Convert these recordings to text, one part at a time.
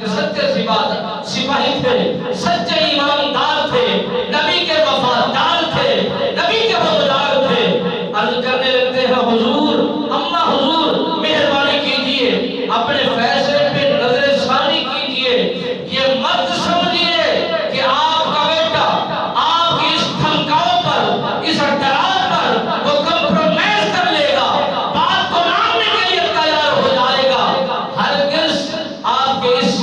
کہ سچے سپاہی تھے، سچے ایماندار تھے، نبی کے وفادار تھے، نبی کے وفادار تھے۔ عرض کرنے لگتے ہیں حضور، اماں حضور مہربانی کیجئے، اپنے فیصلے پہ نظر ثانی کیجئے، یہ مت سمجھیے کہ آپ کا بیٹا آپ کی اس دھمکاؤں پر، اس ڈراؤ پر وہ کمپرومائز کر لے گا، بات کو ماننے کے لیے تیار ہو جائے گا۔ ہرگز آپ کے اس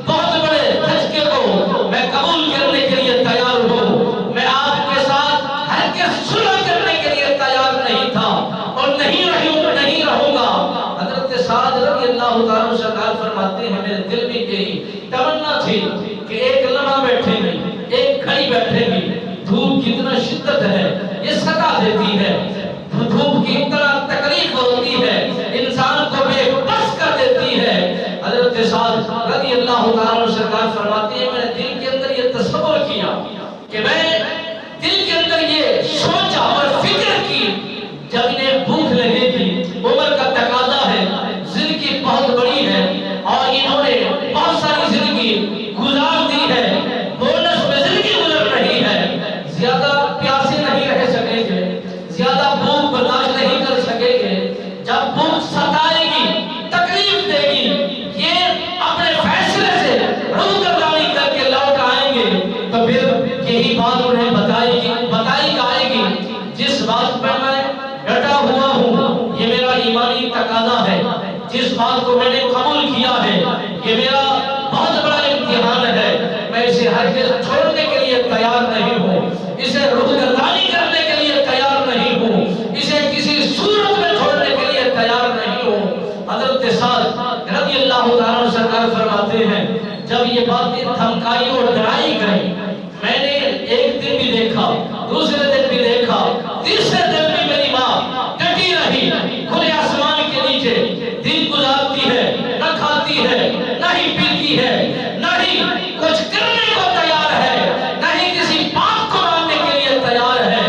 بہت بڑے دھچکے کو میں قبول کرنے کے لیے تیار ہوں۔ میں آپ کے ساتھ ہرگز صلح کرنے کے لیے تیار نہیں تھا اور نہیں رہوں گا۔ حضرت سعد رضی اللہ تعالیٰ سرکار فرماتے ہیں میرے دل میں یہی تمنا تھی کہ ایک لمحہ بیٹھے گی، ایک گھڑی بیٹھے گی، دھوپ کی اتنا شدت ہے، یہ ستا دیتی ہے، دھوپ کی اتنا تکلیف ہوتی ہے، انسان کو بے بس کر دیتی ہے۔ حضرت سعد رضی اللہ تعالیٰ سرکار فرماتے ہیں میں نے دل کے اندر یہ تصور کیا کہ میں دل کے اندر یہ سوچا اور فکر کی جب انہیں بھوک لگے گی، عمر کا تقاضا ہے، زندگی بہت بڑی ہے اور انہوں نے بہت ساری زندگی گزار دی ہے، بونس میں زندگی گزر رہی ہے، زیادہ پیاسے نہیں رہ سکیں گے، زیادہ بھوک برداشت نہیں کر سکیں گے۔ جب بھوک ستائے گی، تکلیف دے گی، یہ اپنے فیصلے سے روح گردانی کر کے لوٹ آئیں گے تو پھر یہی بات انہیں بتائی جائے گی جس بات پر میں ڈٹا ہوا ہوں، یہ میرا ایمانی تقاضا ہے، جس بات کو میں نے قبول کیا ہے، یہ میرا بہت بڑا امتحان ہے، میں اسے ہرگز چھوڑنے کے لیے تیار نہیں ہوں، اسے روح گردانی کرنے کے لیے تیار نہیں ہوں، اسے کسی صورت میں چھوڑنے کے لیے تیار نہیں ہوں۔ حضرت سعد رضی اللہ تعالیٰ سرکار فرماتے ہیں جب یہ باتیں دھمکائی اور ڈرائی گئی، میں نے ایک دن بھی دیکھا، دوسرے دن بھی دیکھا، تیسرے دن بھی میری ماں ڈٹی رہی کھلے آسمان کے نیچے، دن گزارتی ہے، نہ کھاتی ہے، نہ ہی پیتی ہے، نہ ہی کچھ کرنے کو تیار ہے، نہ ہی کسی بات کو ماننے کے لیے تیار ہے۔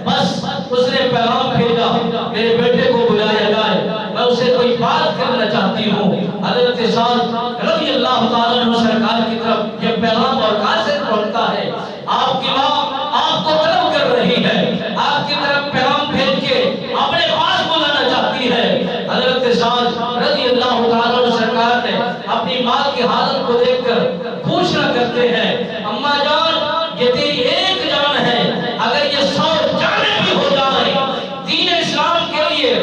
بس اس نے پیغام بھیجا میرے بیٹے کو بلایا جائے، میں اسے کوئی بات کرنا چاہتی ہوں۔ حضرت سعد رضی اللہ تعالیٰ عنہ سرکار کی طرف یہ پیغام اور قاصد پہنچتا ہے، آپ کی ماں آپ کو طلب کر رہی ہے، آپ کی طرف پیغام بھیج کے اپنے پاس بلانا چاہتی ہے۔ حضرت سعد رضی اللہ تعالیٰ عنہ سرکار نے اپنی ماں کی حالت کو دیکھ کر پوچھنا کرتے ہیں اماں جان یہ تیری ایک جان ہے، اگر یہ 100 جانیں بھی ہو جائیں دین اسلام کے لیے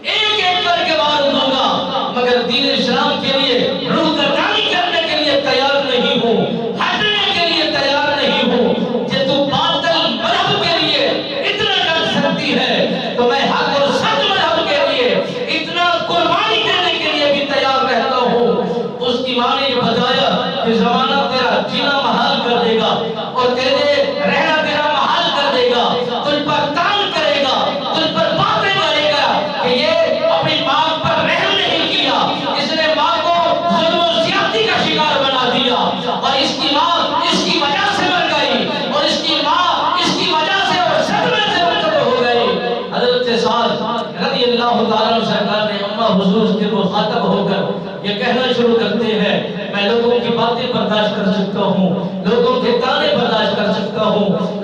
ایک ایک کر کے بار دوں گا، مگر دین اسلام کے لیے روح گردانی کرنے کے لیے تیار نہیں ہوں، ہٹنے کے لیے تیار نہیں ہوں۔ کہ تو باطل مذہب کے لیے اتنا ڈر سکتی ہے تو میں حق اور سچ مذہب کے لیے اتنا قربانی دینے کے لیے بھی تیار رہتا ہوں۔ اس کی ماں نے یہ بتایا کہ زمانہ تیرا جینا محال کر دے گا اور تیرے رہنا تیرا محال کر دے گا، تجھ پر تان کرے گا، تجھ پر باتیں کرے گا کہ یہ اپنی ماں پر رحم نہیں کیا، اس نے ماں کو ظلم و زیادتی کا شکار بنا دیا اور اس کی ماں اس کی وجہ سے مر گئی اور اس کی ماں اس کی وجہ سے اور صدمے سے مرتب ہو گئی۔ حضرت سعد رضی اللہ تعالیٰ عنہ سرکار نے اماں حضور کے مخاطب ہو کر یہ کہنا شروع کرتے ہیں میں لوگوں کی باتیں برداشت کر سکتا ہوں، لوگوں کے تانے برداشت کر سکتا ہوں،